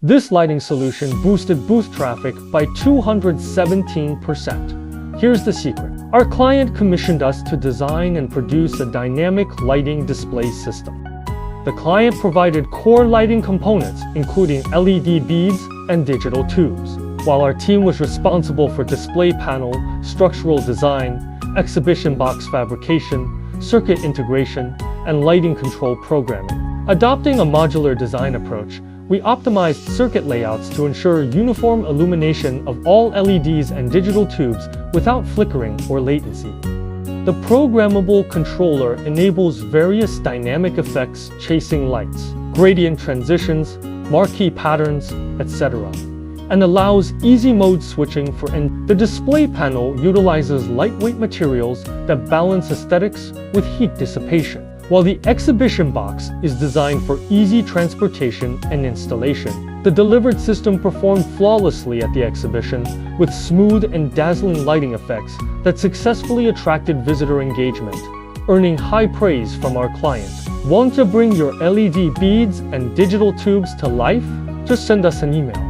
This lighting solution boosted booth traffic by 217%. Here's the secret. Our client commissioned us to design and produce a dynamic lighting display system. The client provided core lighting components, including LED beads and digital tubes, while our team was responsible for display panel, structural design, exhibition box fabrication, circuit integration, and lighting control programming. Adopting a modular design approach, we optimized circuit layouts to ensure uniform illumination of all LEDs and digital tubes without flickering or latency. The programmable controller enables various dynamic effects, chasing lights, gradient transitions, marquee patterns, etc., and allows easy mode switching for The display panel utilizes lightweight materials that balance aesthetics with heat dissipation, while the exhibition box is designed for easy transportation and installation. The delivered system performed flawlessly at the exhibition, with smooth and dazzling lighting effects that successfully attracted visitor engagement, earning high praise from our client. Want to bring your LED beads and digital tubes to life? Just send us an email.